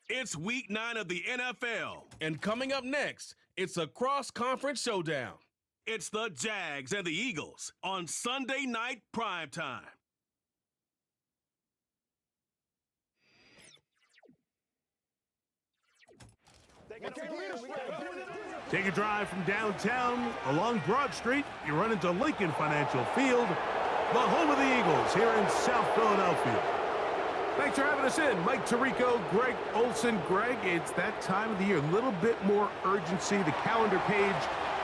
It's week 9 of the NFL. And coming up next, it's a cross-conference showdown. It's the Jags and the Eagles on Sunday night primetime. Take a drive from downtown along Broad Street. You run into Lincoln Financial Field, the home of the Eagles here in South Philadelphia. Thanks for having us in. Mike Tirico, Greg Olson. Greg, it's that time of the year. A little bit more urgency. The calendar page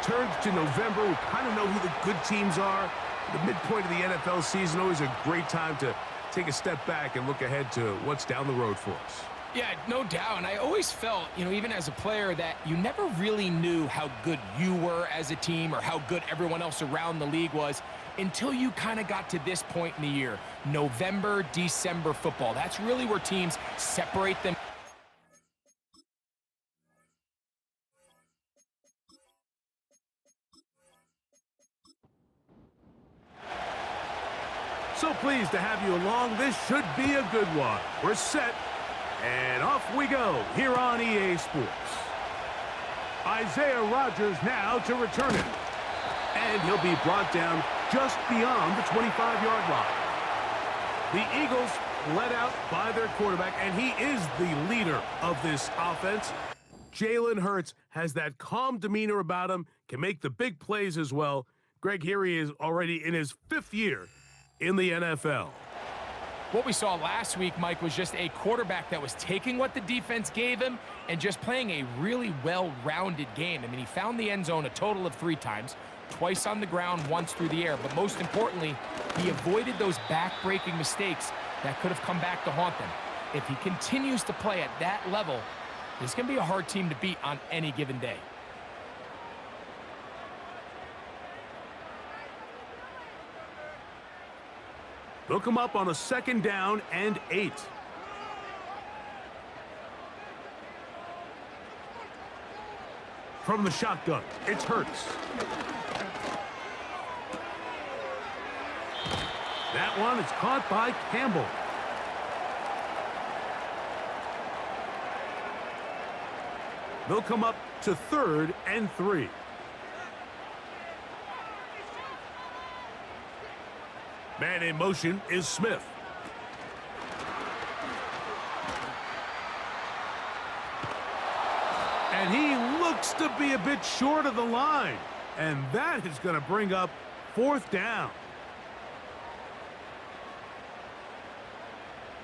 turns to November. We kind of know who the good teams are. The midpoint of the NFL season, always a great time to take a step back and look ahead to what's down the road for us. Yeah, no doubt. And I always felt, even as a player, that you never really knew how good you were as a team or how good everyone else around the league was until you kind of got to this point in the year. November, December football. That's really where teams separate them. So pleased to have you along. This should be a good one. We're set. And off we go here on EA Sports. Isaiah Rodgers now to return it. And he'll be brought down just beyond the 25-yard line. The Eagles led out by their quarterback, and he is the leader of this offense. Jalen Hurts has that calm demeanor about him, can make the big plays as well. Greg, here he is already in his 5th year in the NFL. What we saw last week, Mike, was just a quarterback that was taking what the defense gave him and just playing a really well-rounded game. I mean, he found the end zone a total of 3 times, twice on the ground, once through the air. But most importantly, he avoided those back-breaking mistakes that could have come back to haunt them. If he continues to play at that level, this can be a hard team to beat on any given day. They'll come up on a 2nd down and 8. From the shotgun, it's Hurts. That one is caught by Campbell. They'll come up to 3rd and 3. Man in motion is Smith. And he looks to be a bit short of the line. And that is going to bring up 4th down.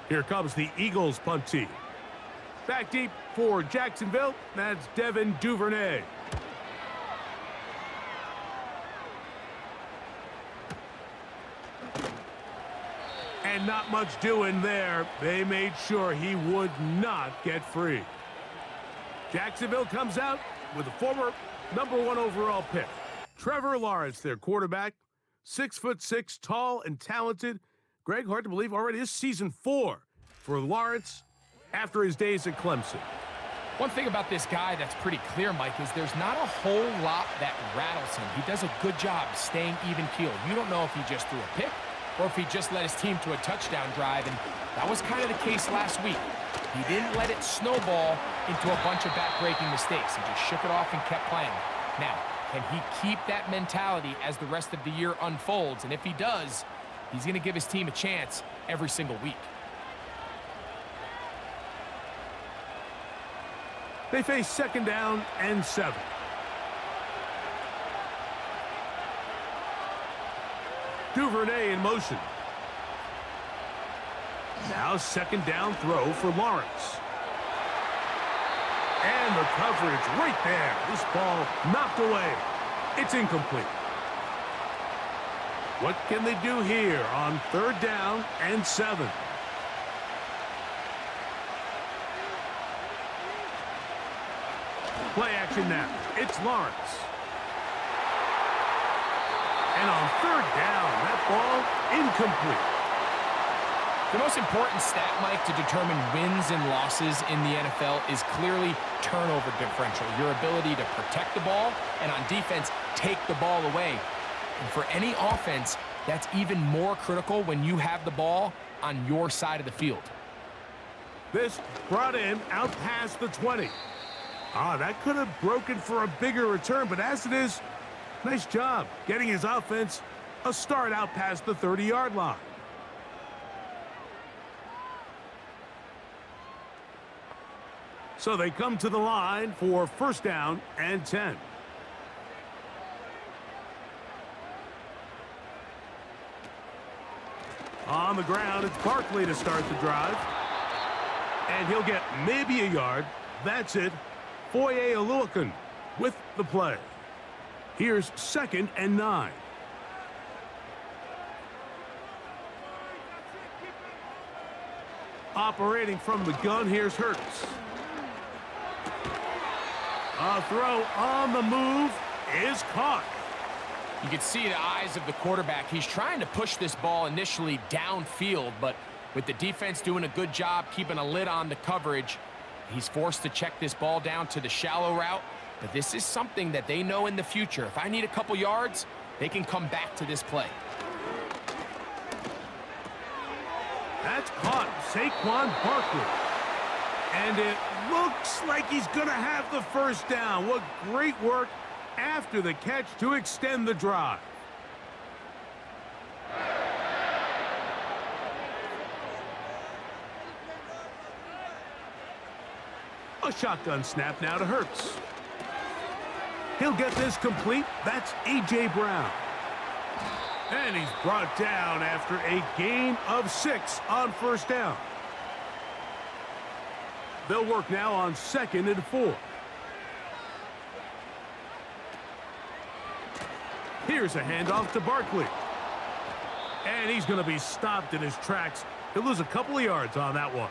Here comes the Eagles punt team. Back deep for Jacksonville, that's Devin Duvernay. And not much doing there. They made sure he would not get free. Jacksonville comes out with a former #1 overall pick. Trevor Lawrence, their quarterback. 6'6", tall and talented. Greg, hard to believe, already this season 4 for Lawrence after his days at Clemson. One thing about this guy that's pretty clear, Mike, is there's not a whole lot that rattles him. He does a good job staying even-keeled. You don't know if he just threw a pick or if he just led his team to a touchdown drive, and that was kind of the case last week. He didn't let it snowball into a bunch of back-breaking mistakes. He just shook it off and kept playing. Now, can he keep that mentality as the rest of the year unfolds? And if he does, he's going to give his team a chance every single week. They face 2nd down and 7. Duvernay in motion. Now 2nd down throw for Lawrence. And the coverage right there. This ball knocked away. It's incomplete. What can they do here on 3rd down and 7? Play action now. It's Lawrence. And on 3rd down, that ball incomplete. The most important stat, Mike, to determine wins and losses in the NFL is clearly turnover differential, your ability to protect the ball, and on defense, take the ball away. And for any offense, that's even more critical when you have the ball on your side of the field. This brought him out past the 20. That could have broken for a bigger return, but as it is, nice job getting his offense a start out past the 30-yard line. So they come to the line for first down and 10. On the ground, it's Barkley to start the drive. And he'll get maybe a yard. That's it. Foye Oluokun with the play. Here's 2nd and 9. Operating from the gun, here's Hurts. A throw on the move is caught. You can see the eyes of the quarterback. He's trying to push this ball initially downfield, but with the defense doing a good job keeping a lid on the coverage, he's forced to check this ball down to the shallow route. But this is something that they know in the future. If I need a couple yards, they can come back to this play. That's caught. Saquon Barkley. And it looks like he's going to have the first down. What great work after the catch to extend the drive. A shotgun snap now to Hurts. He'll get this complete. That's A.J. Brown. And he's brought down after a gain of 6 on first down. They'll work now on 2nd and 4. Here's a handoff to Barkley. And he's going to be stopped in his tracks. He'll lose a couple of yards on that one.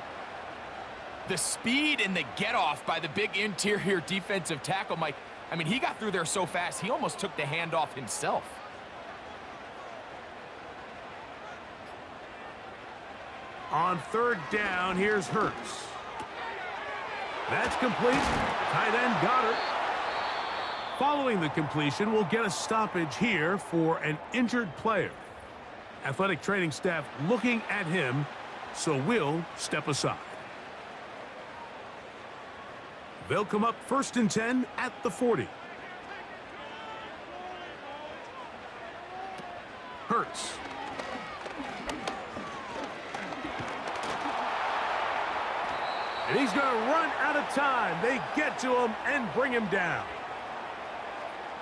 The speed and the get-off by the big interior defensive tackle, Mike. I mean, he got through there so fast, he almost took the handoff himself. On 3rd down, here's Hurts. That's complete. Tight end Goddard. Following the completion, we'll get a stoppage here for an injured player. Athletic training staff looking at him, so we'll step aside. They'll come up 1st and 10 at the 40. Hurts. And he's going to run out of time. They get to him and bring him down.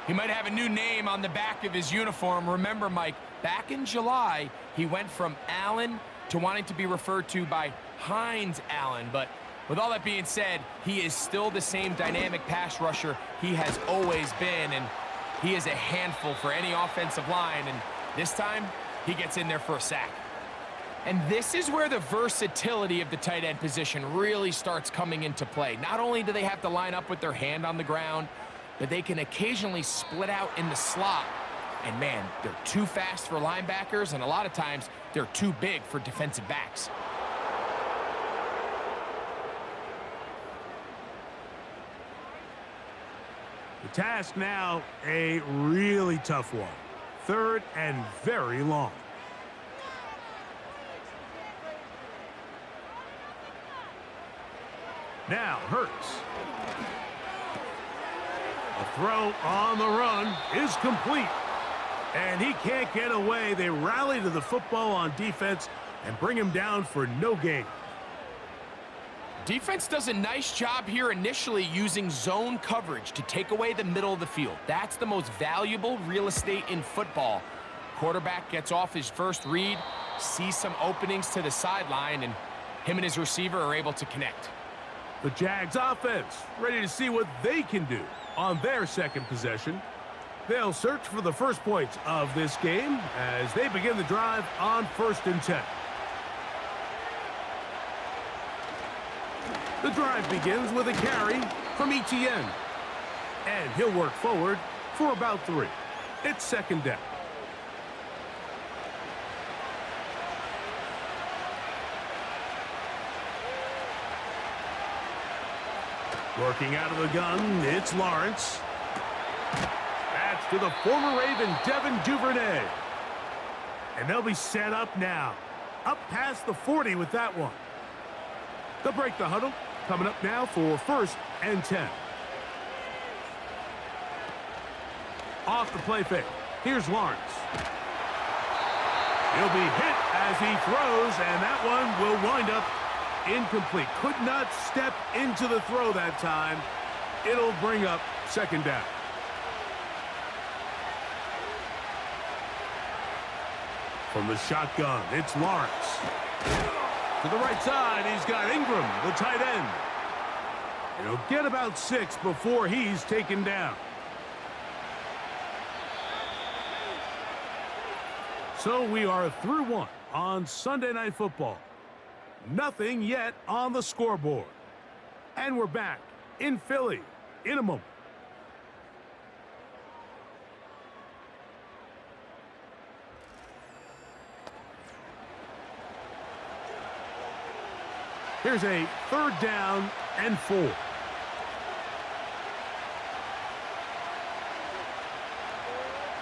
He might have a new name on the back of his uniform. Remember, Mike, back in July, he went from Allen to wanting to be referred to by Hines Allen. But with all that being said, he is still the same dynamic pass rusher he has always been, and he is a handful for any offensive line, and this time, he gets in there for a sack. And this is where the versatility of the tight end position really starts coming into play. Not only do they have to line up with their hand on the ground, but they can occasionally split out in the slot. And man, they're too fast for linebackers, and a lot of times, they're too big for defensive backs. The task now, a really tough one. 3rd and very long. Now, Hurts. A throw on the run is complete. And he can't get away. They rally to the football on defense and bring him down for no gain. Defense does a nice job here initially using zone coverage to take away the middle of the field. That's the most valuable real estate in football. Quarterback gets off his first read, sees some openings to the sideline, and him and his receiver are able to connect. The Jags offense ready to see what they can do on their 2nd possession. They'll search for the first points of this game as they begin the drive on 1st and 10. The drive begins with a carry from Etienne. And he'll work forward for about 3. It's 2nd down. Working out of the gun, it's Lawrence. That's to the former Raven, Devin Duvernay. And they'll be set up now. Up past the 40 with that one. They'll break the huddle. Coming up now for 1st and 10. Off the play fake. Here's Lawrence. He'll be hit as he throws, and that one will wind up incomplete. Could not step into the throw that time. It'll bring up 2nd down. From the shotgun, it's Lawrence. To the right side, he's got Ingram, the tight end. And he'll get about 6 before he's taken down. So we are through 1 on Sunday Night Football. Nothing yet on the scoreboard. And we're back in Philly in a moment. Here's a 3rd down and 4.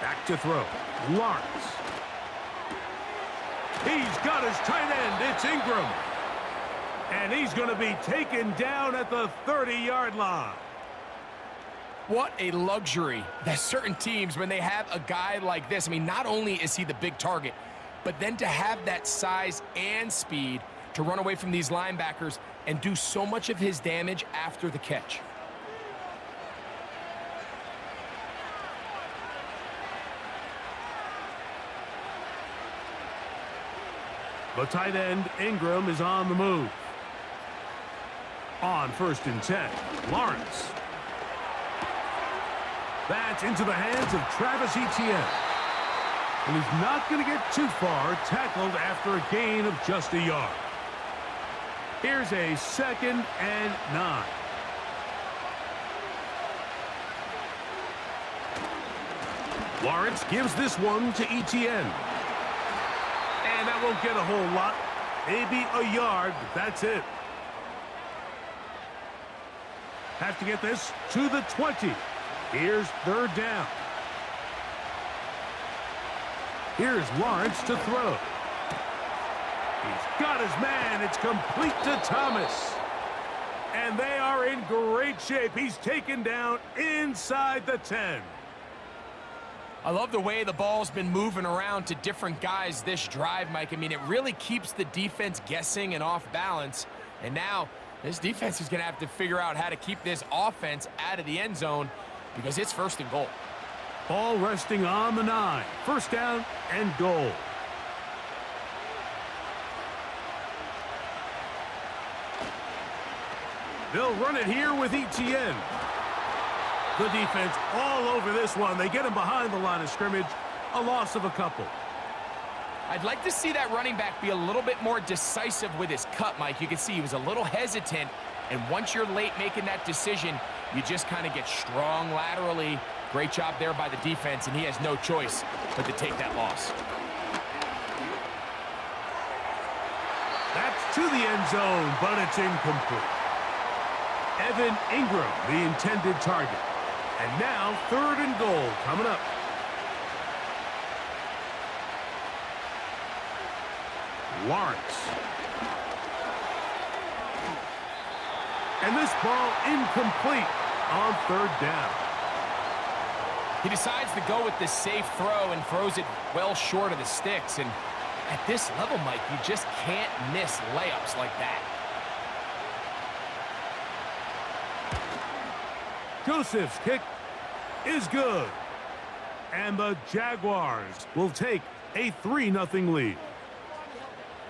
Back to throw. Lawrence. He's got his tight end. It's Ingram. And he's going to be taken down at the 30-yard line. What a luxury that certain teams, when they have a guy like this, I mean, not only is he the big target, but then to have that size and speed to run away from these linebackers and do so much of his damage after the catch. The tight end, Ingram, is on the move. On 1st and 10, Lawrence. That's into the hands of Travis Etienne. And he's not going to get too far, tackled after a gain of just a yard. Here's a 2nd and 9. Lawrence gives this one to Etienne. And that won't get a whole lot. Maybe a yard, but that's it. Have to get this to the 20. Here's 3rd down. Here's Lawrence to throw. He's got his man. It's complete to Thomas. And they are in great shape. He's taken down inside the 10. I love the way the ball's been moving around to different guys this drive, Mike. I mean, it really keeps the defense guessing and off balance. And now this defense is going to have to figure out how to keep this offense out of the end zone because it's 1st and goal. Ball resting on the 9. 1st down and goal. They'll run it here with Etienne. The defense all over this one. They get him behind the line of scrimmage. A loss of a couple. I'd like to see that running back be a little bit more decisive with his cut, Mike. You can see he was a little hesitant, and once you're late making that decision, you just kind of get strong laterally. Great job there by the defense, and he has no choice but to take that loss. That's to the end zone, but it's incomplete. Evan Ingram, the intended target. And now 3rd and goal coming up. Lawrence. And this ball incomplete on 3rd down. He decides to go with the safe throw and throws it well short of the sticks. And at this level, Mike, you just can't miss layups like that. Joseph's kick is good. And the Jaguars will take a 3-0 lead.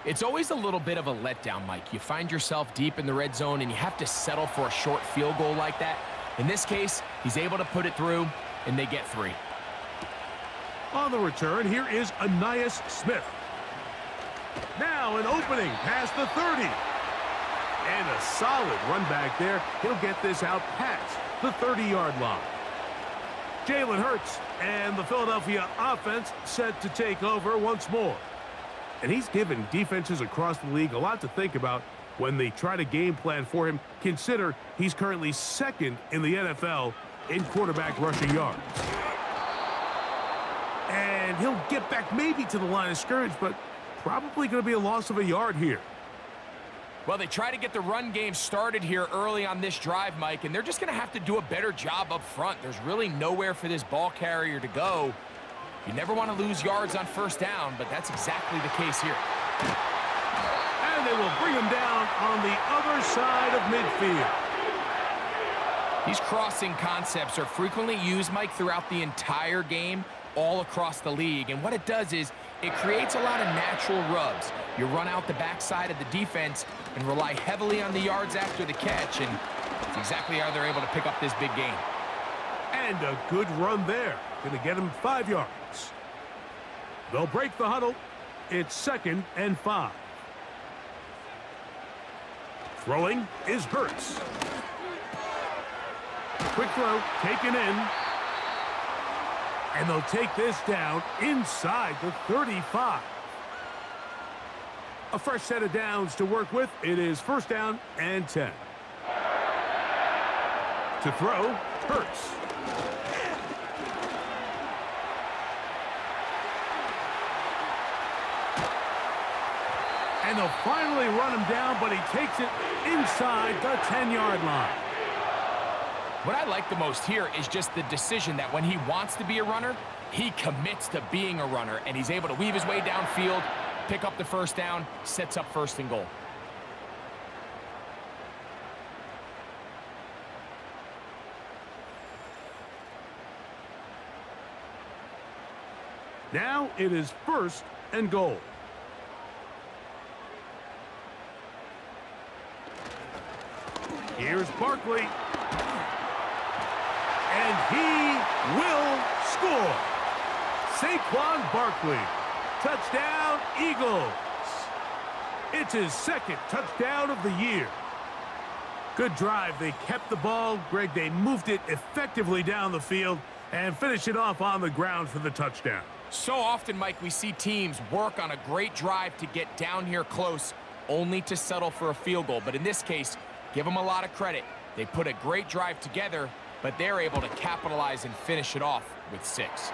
It's always a little bit of a letdown, Mike. You find yourself deep in the red zone and you have to settle for a short field goal like that. In this case, he's able to put it through and they get 3. On the return, here is Anais Smith. Now an opening past the 30. And a solid run back there. He'll get this out past the 30-yard line. Jalen Hurts and the Philadelphia offense set to take over once more. And he's given defenses across the league a lot to think about when they try to game plan for him. Consider he's currently 2nd in the NFL in quarterback rushing yards. And he'll get back maybe to the line of scrimmage, but probably going to be a loss of a yard here. Well, they try to get the run game started here early on this drive, Mike, and they're just going to have to do a better job up front. There's really nowhere for this ball carrier to go. You never want to lose yards on first down, but that's exactly the case here. And they will bring him down on the other side of midfield. These crossing concepts are frequently used, Mike, throughout the entire game, all across the league. And what it does is it creates a lot of natural rubs. You run out the backside of the defense and rely heavily on the yards after the catch, and that's exactly how they're able to pick up this big gain. And a good run there. Going to get him 5 yards. They'll break the huddle. It's 2nd and 5. Throwing is Hurts. Quick throw, taken in. And they'll take this down inside the 35. A fresh set of downs to work with. It is 1st down and 10. To throw, Hurts. And they'll finally run him down, but he takes it inside the 10-yard line. What I like the most here is just the decision that when he wants to be a runner, he commits to being a runner, and he's able to weave his way downfield, pick up the 1st down, sets up 1st and goal. Now it is 1st and goal. Here's Barkley. And he will score. Saquon Barkley. Touchdown, Eagles. It's his 2nd touchdown of the year. Good drive. They kept the ball. Greg, they moved it effectively down the field and finished it off on the ground for the touchdown. So often, Mike, we see teams work on a great drive to get down here close, only to settle for a field goal. But in this case, give them a lot of credit. They put a great drive together, but they're able to capitalize and finish it off with 6.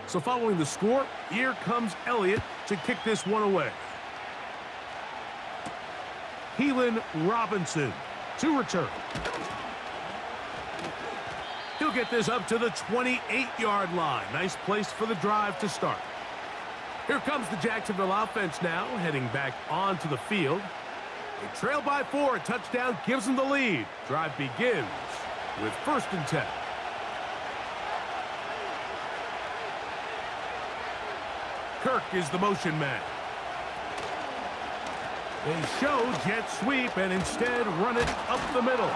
So following the score, here comes Elliott to kick this one away. Keelan Robinson to return. He'll get this up to the 28-yard line. Nice place for the drive to start. Here comes the Jacksonville offense now, heading back onto the field. They trail by 4. A touchdown gives them the lead. Drive begins with 1st and 10. Kirk is the motion man. They show jet sweep and instead run it up the middle.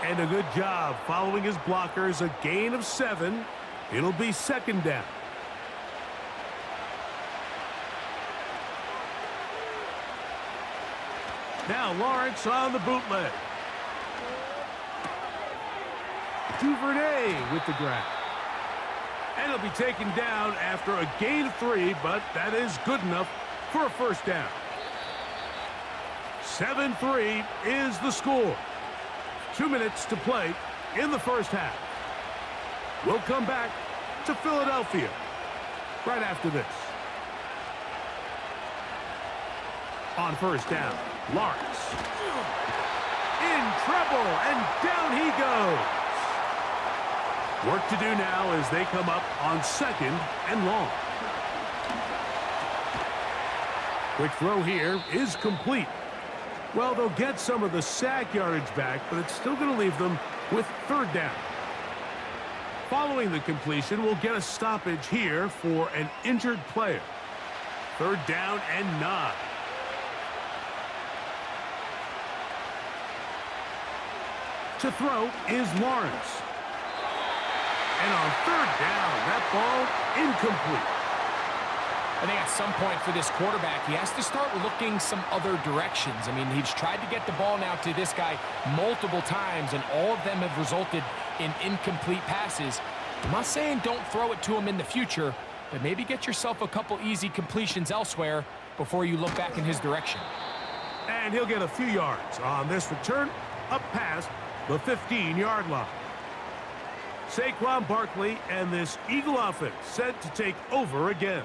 And a good job following his blockers. A gain of 7. It'll be 2nd down. Now Lawrence on the bootleg. Duvernay with the grab. And he'll be taken down after a gain of 3, but that is good enough for a 1st down. 7-3 is the score. 2 minutes to play in the 1st half. We'll come back to Philadelphia right after this. On 1st down, Lawrence. In trouble, and down he goes. Work to do now as they come up on 2nd and long. Quick throw here is complete. Well, they'll get some of the sack yardage back, but it's still going to leave them with 3rd down. Following the completion, we'll get a stoppage here for an injured player. 3rd down and 9. To throw is Lawrence. And on 3rd down, that ball incomplete. I think at some point for this quarterback, he has to start looking some other directions. I mean, he's tried to get the ball now to this guy multiple times, and all of them have resulted in incomplete passes. I'm not saying don't throw it to him in the future, but maybe get yourself a couple easy completions elsewhere before you look back in his direction. And he'll get a few yards on this return. up past the 15-yard line. Saquon Barkley and this Eagle offense set to take over again.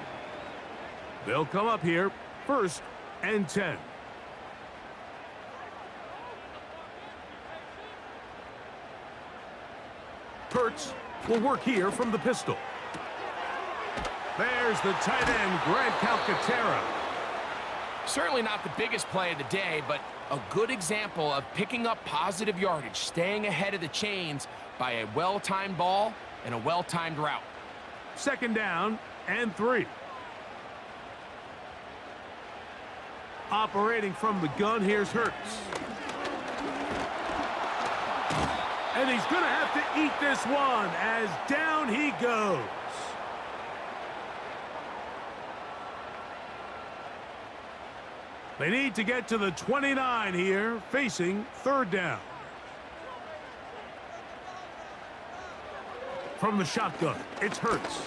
They'll come up here 1st and 10. Kurtz will work here from the pistol. There's the tight end, Grant Calcaterra. Certainly not the biggest play of the day, but a good example of picking up positive yardage, staying ahead of the chains by a well-timed ball and a well-timed route. 2nd down and 3. Operating from the gun, here's Hurts. And he's going to have to eat this one as down he goes. They need to get to the 29 here, facing 3rd down. From the shotgun, it's Hurts.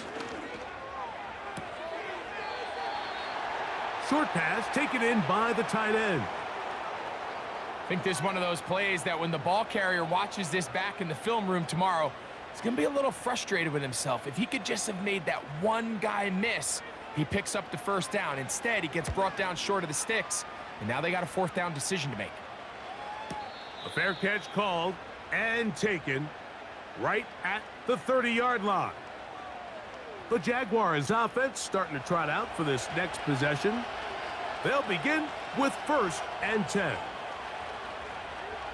Short pass taken in by the tight end. I think this is one of those plays that when the ball carrier watches this back in the film room tomorrow, he's going to be a little frustrated with himself. If he could just have made that one guy miss, he picks up the 1st down. Instead, he gets brought down short of the sticks, and now they got a 4th down decision to make. A fair catch called and taken right at the 30-yard line. The Jaguars offense starting to trot out for this next possession. They'll begin with 1st and 10.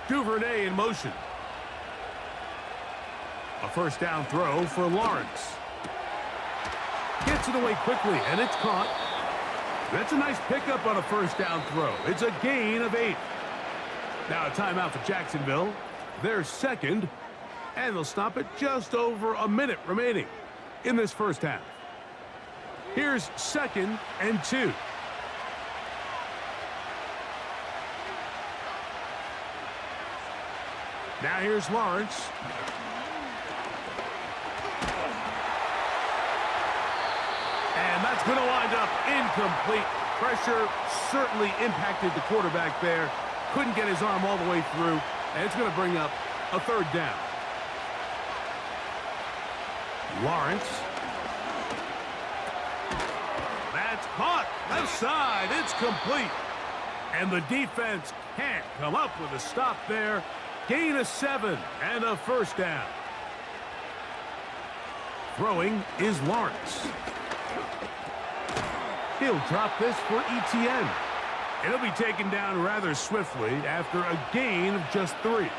Duvernay in motion. A 1st down throw for Lawrence. Gets it away quickly, and it's caught. That's a nice pickup on a 1st down throw. It's a gain of 8. Now a timeout for Jacksonville. They're 2nd, and they'll stop it just over a minute remaining in this 1st half. Here's 2nd and 2. Now here's Lawrence. And that's going to wind up incomplete. Pressure certainly impacted the quarterback there. Couldn't get his arm all the way through. And it's going to bring up a 3rd down. Lawrence. That's caught. Left side. It's complete. And the defense can't come up with a stop there. Gain of 7 and a 1st down. Throwing is Lawrence. He'll drop this for Etienne. It'll be taken down rather swiftly after a gain of just 3.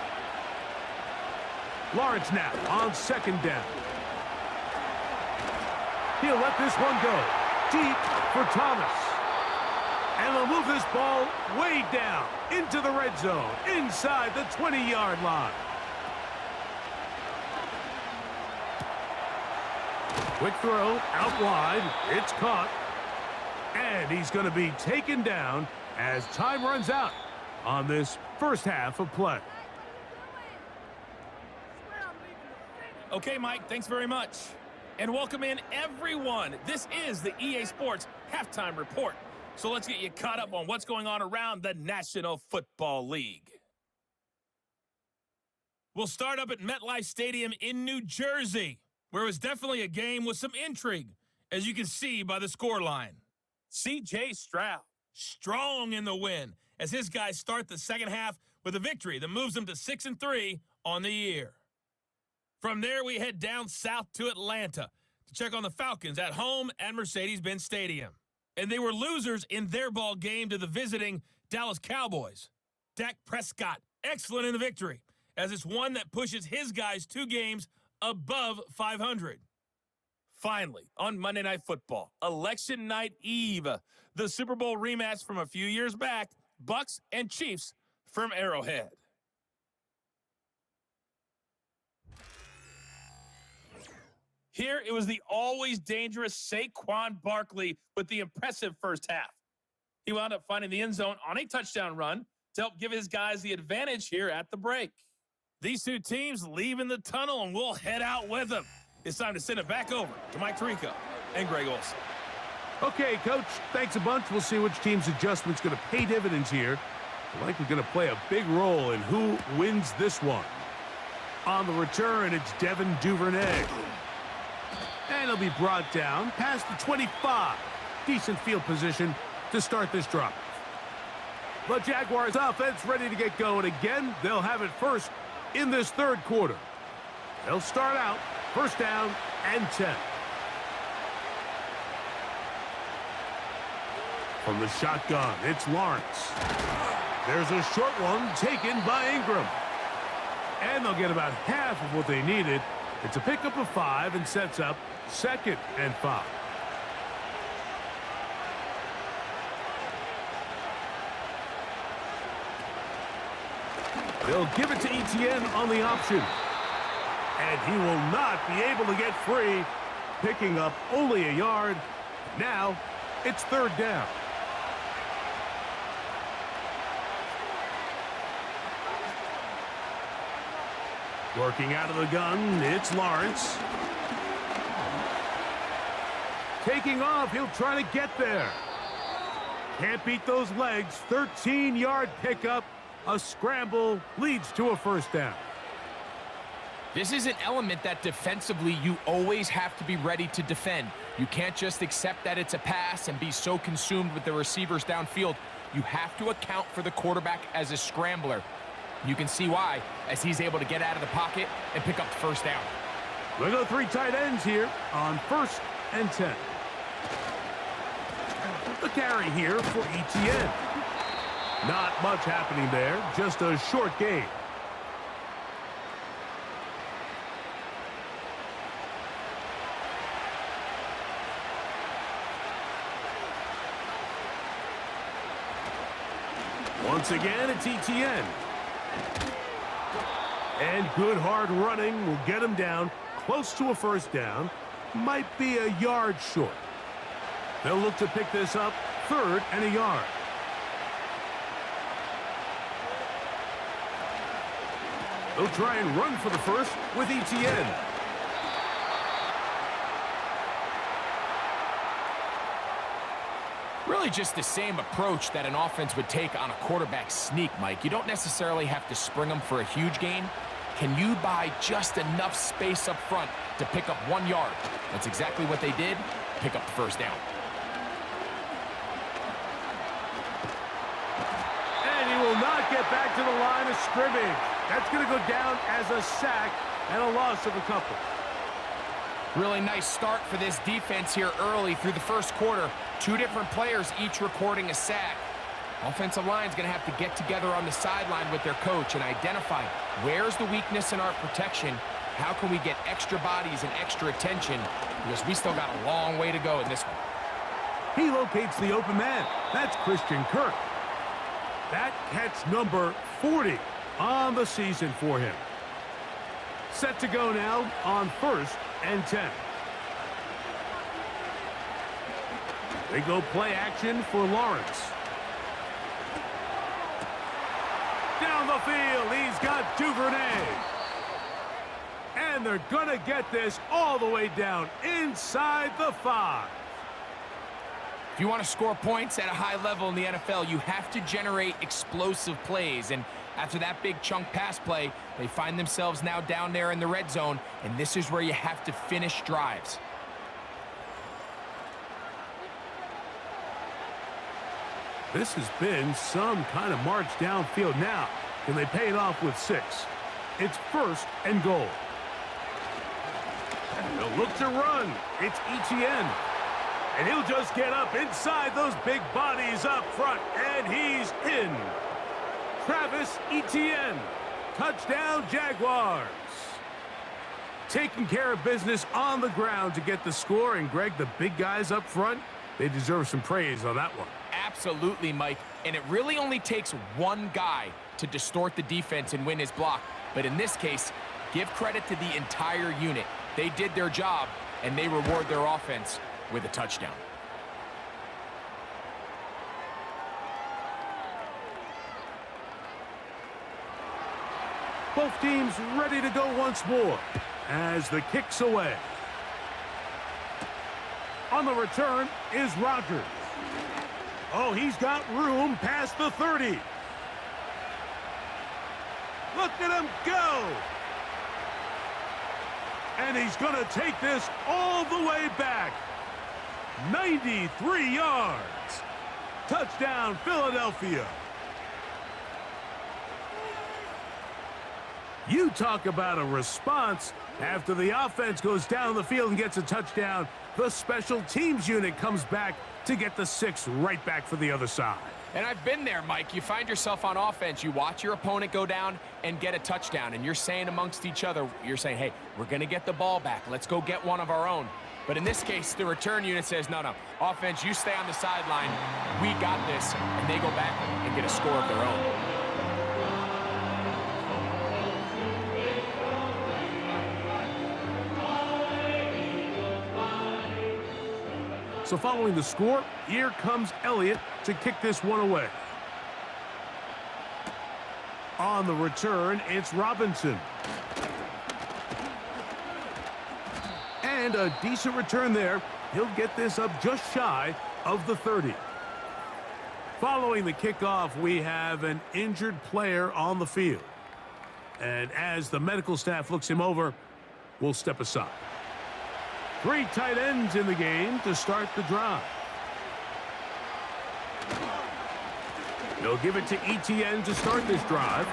Lawrence now on 2nd down. He'll let this one go. Deep for Thomas. And they'll move this ball way down into the red zone, inside the 20-yard line. Quick throw, out wide. It's caught. And he's going to be taken down as time runs out on this 1st half of play. Okay, Mike, thanks very much. And welcome in, everyone. This is the EA Sports Halftime Report. So let's get you caught up on what's going on around the National Football League. We'll start up at MetLife Stadium in New Jersey, where it was definitely a game with some intrigue, as you can see by the scoreline. C.J. Stroud, strong in the win, as his guys start the 2nd half with a victory that moves them to 6-3 on the year. From there, we head down south to Atlanta to check on the Falcons at home at Mercedes-Benz Stadium. And they were losers in their ball game to the visiting Dallas Cowboys. Dak Prescott, excellent in the victory, as it's one that pushes his guys 2 games above 500. Finally, on Monday Night Football, Election Night Eve, the Super Bowl rematch from a few years back, Bucs and Chiefs from Arrowhead. Here, it was the always dangerous Saquon Barkley with the impressive 1st half. He wound up finding the end zone on a touchdown run to help give his guys the advantage here at the break. These 2 teams leaving the tunnel, and we'll head out with them. It's time to send it back over to Mike Tirico and Greg Olson. Okay, Coach, thanks a bunch. We'll see which team's adjustment's going to pay dividends here Likely going to play a big role in who wins this one. On the return, it's Devin Duvernay. And he'll be brought down past the 25. Decent field position to start this drive. The Jaguars offense ready to get going again. They'll have it first in this third quarter. They'll start out first down and 10. From the shotgun, it's Lawrence. There's a short one taken by Ingram. And they'll get about half of what they needed. It's a pickup of 5 and sets up 2nd and 5. They'll give it to Etienne on the option. And he will not be able to get free, picking up only a yard. Now it's 3rd down. Working out of the gun, it's Lawrence. Taking off, he'll try to get there. Can't beat those legs. 13-yard pickup. A scramble leads to a first down. This is an element that defensively you always have to be ready to defend. You can't just accept that it's a pass and be so consumed with the receivers downfield. You have to account for the quarterback as a scrambler. You can see why, as he's able to get out of the pocket and pick up the first down. We'll go 3 tight ends here on 1st and 10. The carry here for Etienne. Not much happening there, just a short gain. Once again, it's Etienne. And good hard running will get him down close to a first down. Might be a yard short. They'll look to pick this up 3rd and a yard. They'll try and run for the first with Etienne. Really just the same approach that an offense would take on a quarterback sneak, Mike. You don't necessarily have to spring them for a huge gain. Can you buy just enough space up front to pick up 1 yard? That's exactly what they did. Pick up the first down. And he will not get back to the line of scrimmage. That's going to go down as a sack and a loss of a couple. Really nice start for this defense here early through the first quarter. 2 different players each recording a sack. Offensive line's going to have to get together on the sideline with their coach and identify where's the weakness in our protection. How can we get extra bodies and extra attention? Because we still got a long way to go in this one. He locates the open man. That's Christian Kirk. That catch number 40 on the season for him. Set to go now on 1st and 10. They go play action for Lawrence. Down the field, he's got Duvernay. And they're going to get this all the way down inside the 5. If you want to score points at a high level in the NFL, you have to generate explosive plays. And after that big chunk pass play, they find themselves now down there in the red zone, and this is where you have to finish drives. This has been some kind of march downfield now. Can they pay it off with 6? It's 1st and goal. They'll look to run. It's Etienne. And he'll just get up inside those big bodies up front. And he's in. Travis Etienne. Touchdown, Jaguars. Taking care of business on the ground to get the score. And, Greg, the big guys up front, they deserve some praise on that one. Absolutely, Mike. And it really only takes one guy to distort the defense and win his block. But in this case, give credit to the entire unit. They did their job, and they reward their offense with a touchdown. Both teams ready to go once more as the kick's away. On the return is Rodgers. Oh, he's got room past the 30. Look at him go! And he's going to take this all the way back. 93 yards. Touchdown, Philadelphia. You talk about a response. After the offense goes down the field and gets a touchdown, the special teams unit comes back to get the 6 right back for the other side. And I've been there, Mike. You find yourself on offense, you watch your opponent go down and get a touchdown, and you're saying amongst each other, you're saying, hey, we're going to get the ball back. Let's go get one of our own. But in this case, the return unit says, no, offense, you stay on the sideline. We got this. And they go back and get a score of their own. So following the score, here comes Elliott to kick this one away. On the return, it's Robinson. And a decent return there. He'll get this up just shy of the 30. Following the kickoff, we have an injured player on the field. And as the medical staff looks him over, we'll step aside. 3 tight ends in the game to start the drive. He'll give it to Etienne to start this drive.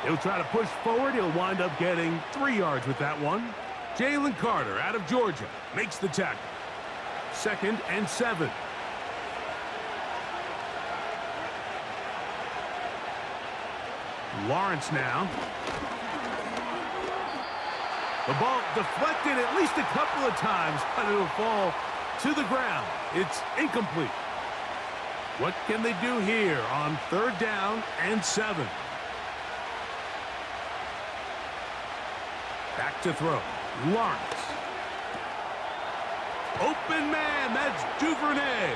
He'll try to push forward. He'll wind up getting 3 yards with that one. Jalen Carter out of Georgia makes the tackle. 2nd and 7. Lawrence now. The ball deflected at least a couple of times, but it'll fall to the ground. It's incomplete. What can they do here on 3rd down and 7? Back to throw. Lawrence. Open man, that's Duvernay.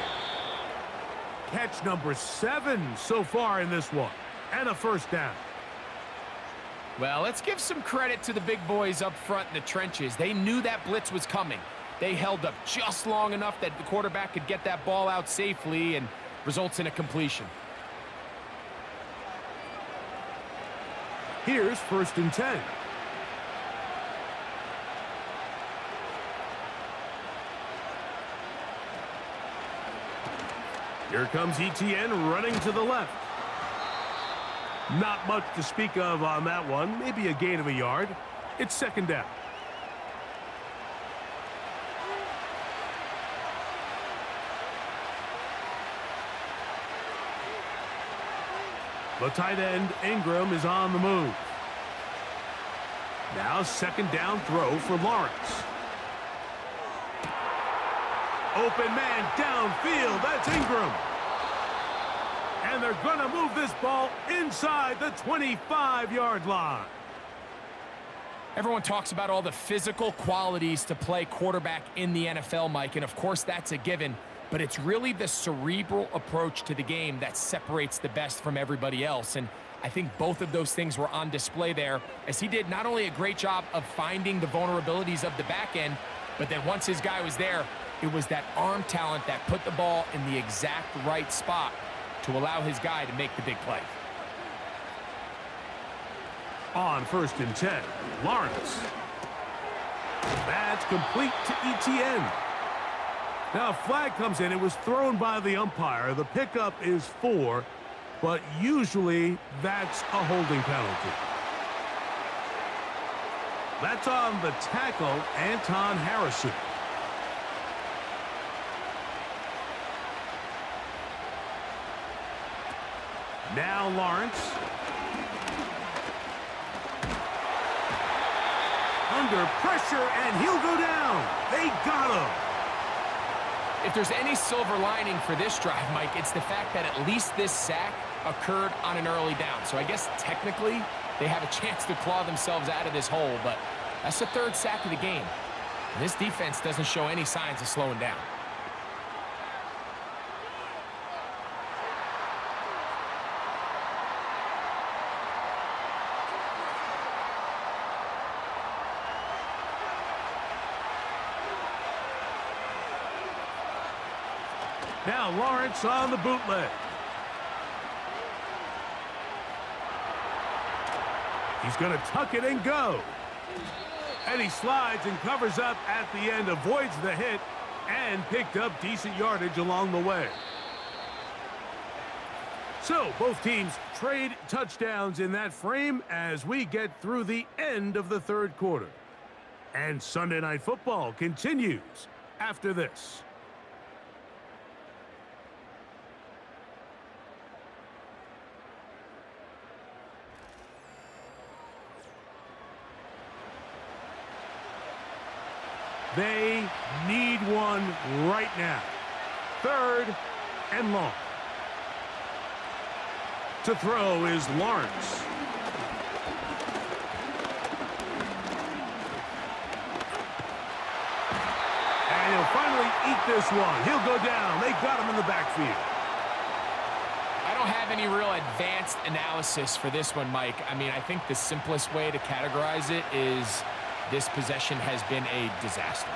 Catch number 7 so far in this one. And a 1st down. Well, let's give some credit to the big boys up front in the trenches. They knew that blitz was coming. They held up just long enough that the quarterback could get that ball out safely and results in a completion. Here's 1st and 10. Here comes Etienne running to the left. Not much to speak of on that one. Maybe a gain of a yard. It's 2nd down. The tight end, Ingram, is on the move. Now 2nd down throw for Lawrence. Open man downfield. That's Ingram. And they're going to move this ball inside the 25-yard line. Everyone talks about all the physical qualities to play quarterback in the NFL, Mike, and of course that's a given, but it's really the cerebral approach to the game that separates the best from everybody else, and I think both of those things were on display there, as he did not only a great job of finding the vulnerabilities of the back end, but then once his guy was there, it was that arm talent that put the ball in the exact right spot to allow his guy to make the big play. On 1st and 10, Lawrence. That's complete to Etienne. Now a flag comes in. It was thrown by the umpire. The pickup is 4, but usually that's a holding penalty. That's on the tackle, Anton Harrison. Now Lawrence. Under pressure, and he'll go down. They got him. If there's any silver lining for this drive, Mike, it's the fact that at least this sack occurred on an early down. So I guess technically they have a chance to claw themselves out of this hole, but that's the 3rd sack of the game. And this defense doesn't show any signs of slowing down. Now Lawrence on the bootleg. He's going to tuck it and go. And he slides and covers up at the end, avoids the hit, and picked up decent yardage along the way. So both teams trade touchdowns in that frame as we get through the end of the third quarter. And Sunday Night Football continues after this. They need one right now. 3rd and long. To throw is Lawrence. And he'll finally eat this one. He'll go down. They got him in the backfield. I don't have any real advanced analysis for this one, Mike. I mean, I think the simplest way to categorize it is this possession has been a disaster.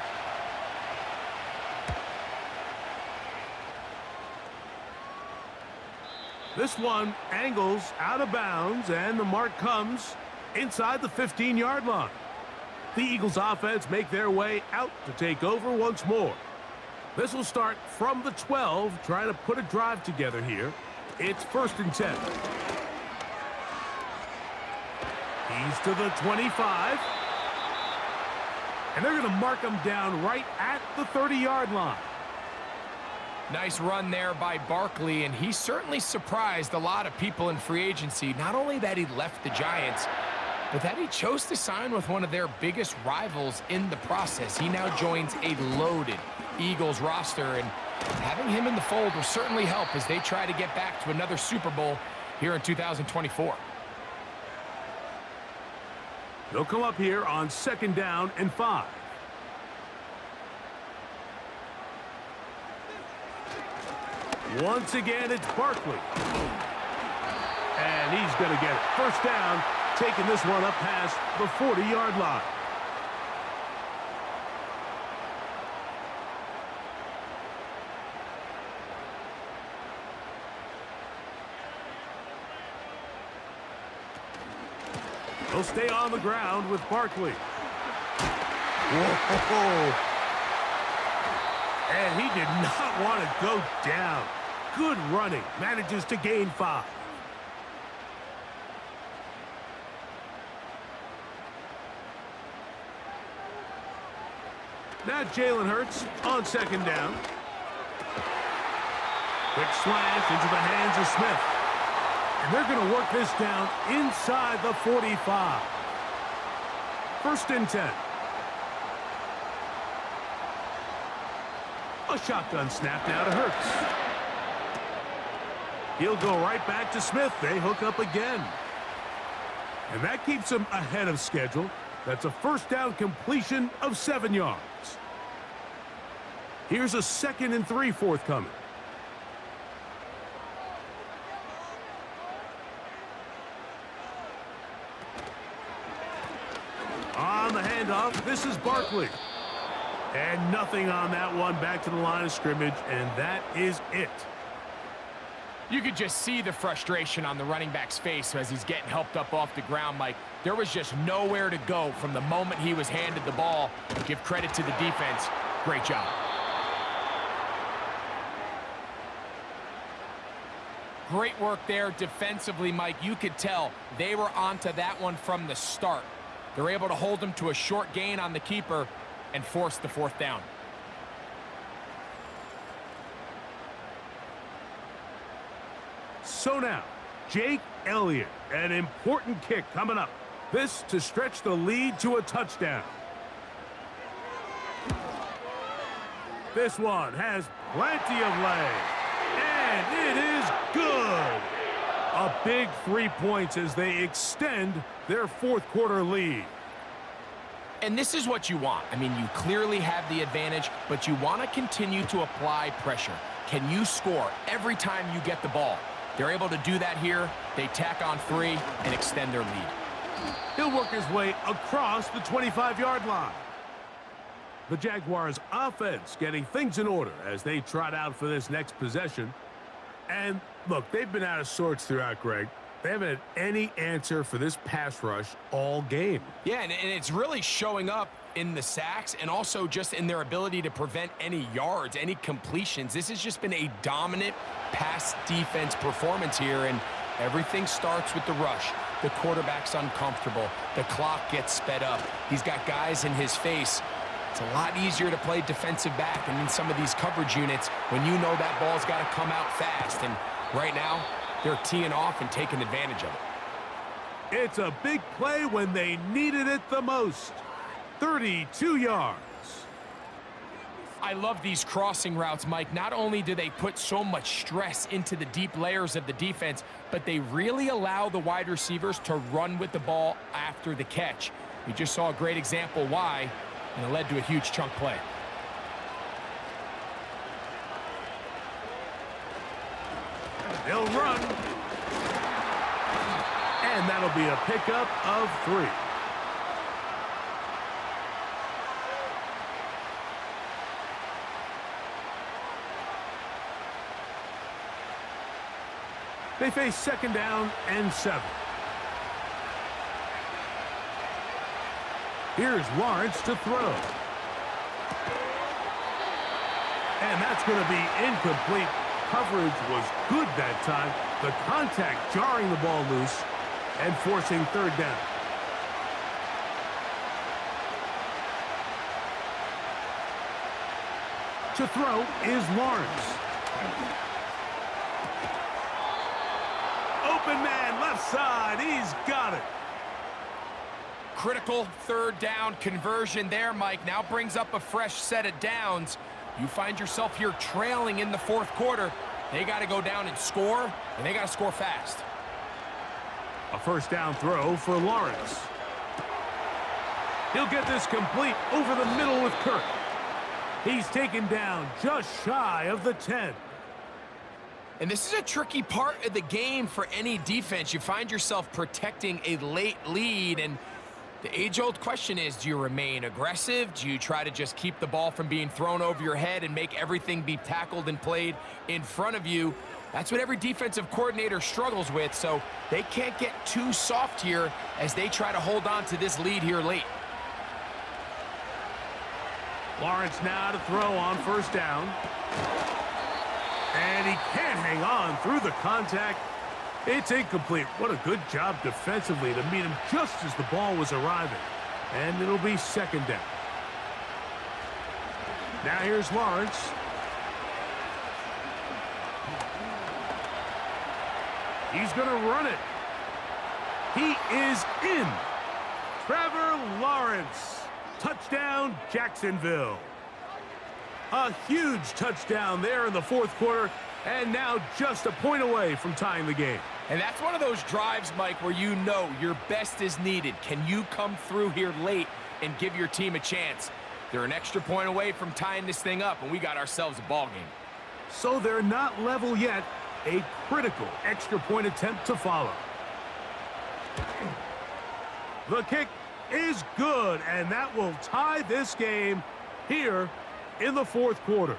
This one angles out of bounds, and the mark comes inside the 15-yard line. The Eagles offense make their way out to take over once more. This will start from the 12, trying to put a drive together here. It's 1st and 10. He's to the 25. And they're going to mark him down right at the 30-yard line. Nice run there by Barkley, and he certainly surprised a lot of people in free agency. Not only that he left the Giants, but that he chose to sign with one of their biggest rivals in the process. He now joins a loaded Eagles roster, and having him in the fold will certainly help as they try to get back to another Super Bowl here in 2024. They'll come up here on 2nd down and 5. Once again, it's Barkley. And he's going to get it. 1st down, taking this one up past the 40-yard line. He'll stay on the ground with Barkley. Whoa. And he did not want to go down. Good running. Manages to gain 5. Now Jalen Hurts on 2nd down. Quick slash into the hands of Smith. And they're going to work this down inside the 45. 1st and 10. A shotgun snap now to Hurts. He'll go right back to Smith. They hook up again. And that keeps him ahead of schedule. That's a 1st down completion of 7 yards. Here's a 2nd and 3 forthcoming. On the handoff, this is Barkley. And nothing on that one, back to the line of scrimmage, and that is it. You could just see the frustration on the running back's face as he's getting helped up off the ground, Mike. There was just nowhere to go from the moment he was handed the ball. Give credit to the defense. Great job. Great work there defensively, Mike. You could tell they were onto that one from the start. They're able to hold him to a short gain on the keeper and force the 4th down. So now, Jake Elliott, an important kick coming up. This to stretch the lead to a touchdown. This one has plenty of leg. And it is good. A big 3 points as they extend their 4th quarter lead. And this is what you want. I mean, you clearly have the advantage, but you want to continue to apply pressure. Can you score every time you get the ball? They're able to do that here. They tack on 3 and extend their lead. He'll work his way across the 25-yard line. The Jaguars offense getting things in order as they trot out for this next possession. And look, they've been out of sorts throughout, Greg. They haven't had any answer for this pass rush all game. Yeah, and it's really showing up in the sacks and also just in their ability to prevent any yards, any completions. This has just been a dominant pass defense performance here, and everything starts with the rush. The quarterback's uncomfortable. The clock gets sped up. He's got guys in his face. It's a lot easier to play defensive back and in some of these coverage units when you know that ball's got to come out fast. And right now, they're teeing off and taking advantage of it. It's a big play when they needed it the most. 32 yards. I love these crossing routes, Mike. Not only do they put so much stress into the deep layers of the defense, but they really allow the wide receivers to run with the ball after the catch. We just saw a great example why, and it led to a huge chunk play. They'll run. And that'll be a pickup of 3. They face 2nd down and 7. Here's Lawrence to throw. And that's going to be incomplete. Coverage was good that time. The contact jarring the ball loose and forcing 3rd down. To throw is Lawrence. Open man, left side. He's got it. Critical 3rd down conversion there, Mike. Now brings up a fresh set of downs. You find yourself here trailing in the 4th quarter. They got to go down and score, and they got to score fast. A 1st down throw for Lawrence. He'll get this complete over the middle with Kirk. He's taken down just shy of the 10. And this is a tricky part of the game for any defense. You find yourself protecting a late lead, and the age-old question is, do you remain aggressive? Do you try to just keep the ball from being thrown over your head and make everything be tackled and played in front of you? That's what every defensive coordinator struggles with, so they can't get too soft here as they try to hold on to this lead here late. Lawrence now to throw on 1st down. And he can't hang on through the contact. It's incomplete. What a good job defensively to meet him just as the ball was arriving. And it'll be 2nd down. Now here's Lawrence. He's going to run it. He is in. Trevor Lawrence. Touchdown, Jacksonville. A huge touchdown there in the 4th quarter, and now just a point away from tying the game. And that's one of those drives, Mike, where you know your best is needed. Can you come through here late and give your team a chance? They're an extra point away from tying this thing up, and we got ourselves a ball game. So they're not level yet. A critical extra point attempt to follow. The kick is good, and that will tie this game here in the 4th quarter.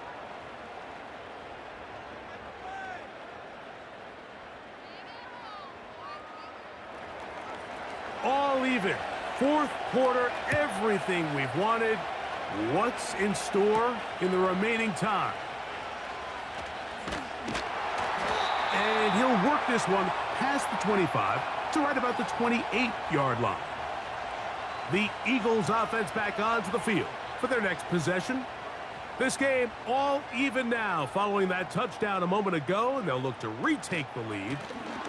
All even. 4th quarter, everything we've wanted. What's in store in the remaining time? And he'll work this one past the 25 to right about the 28-yard line. The Eagles offense back onto the field for their next possession. This game all even now following that touchdown a moment ago, and they'll look to retake the lead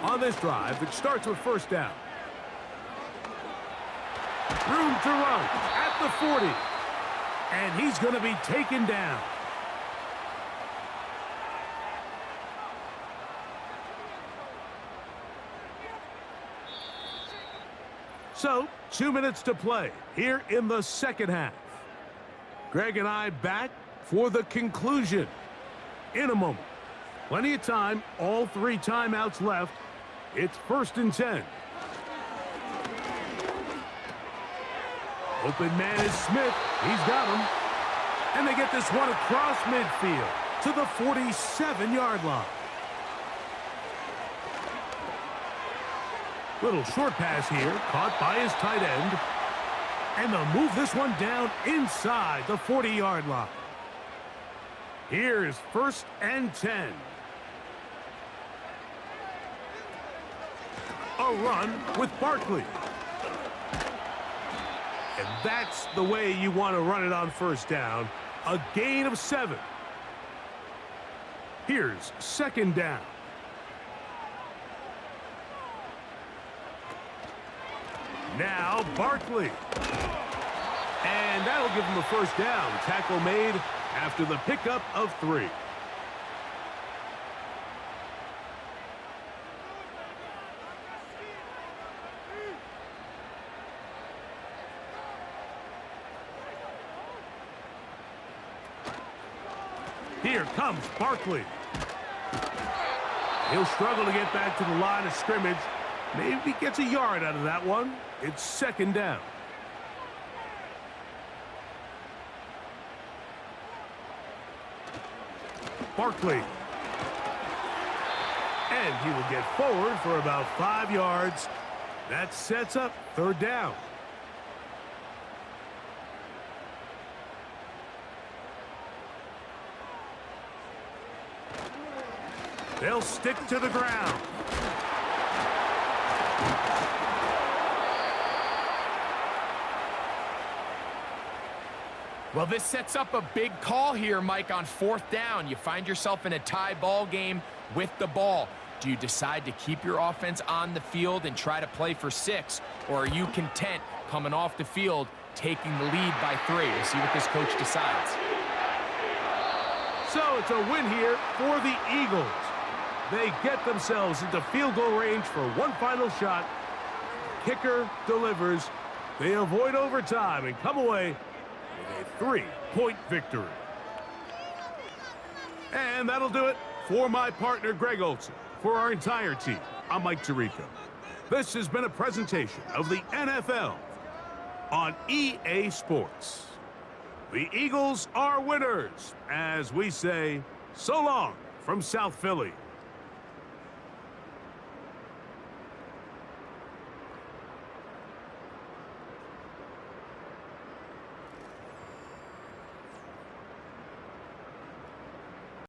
on this drive that starts with 1st down. Room to run at the 40, and he's going to be taken down. So, 2 minutes to play here in the 2nd half. Greg and I back for the conclusion in a moment. Plenty of time, all 3 timeouts left. It's 1st and 10. Open man is Smith. He's got him. And they get this one across midfield to the 47-yard line. Little short pass here, caught by his tight end. And they'll move this one down inside the 40-yard line. Here's 1st and 10. A run with Barkley. And that's the way you want to run it on 1st down. A gain of 7. Here's 2nd down. Now Barkley. And that'll give him a 1st down. Tackle made after the pickup of 3. Here comes Barkley. He'll struggle to get back to the line of scrimmage. Maybe he gets a yard out of that one. It's 2nd down. Barkley. And he will get forward for about 5 yards. That sets up 3rd down. They'll stick to the ground. Well, this sets up a big call here, Mike, on 4th down. You find yourself in a tie ball game with the ball. Do you decide to keep your offense on the field and try to play for 6, or are you content coming off the field, taking the lead by 3? We'll see what this coach decides. So it's a win here for the Eagles. They get themselves into field goal range for one final shot. Kicker delivers. They avoid overtime and come away with a 3-point victory. And that'll do it for my partner, Greg Olson. For our entire team, I'm Mike Tirico. This has been a presentation of the NFL on EA Sports. The Eagles are winners, as we say, so long from South Philly.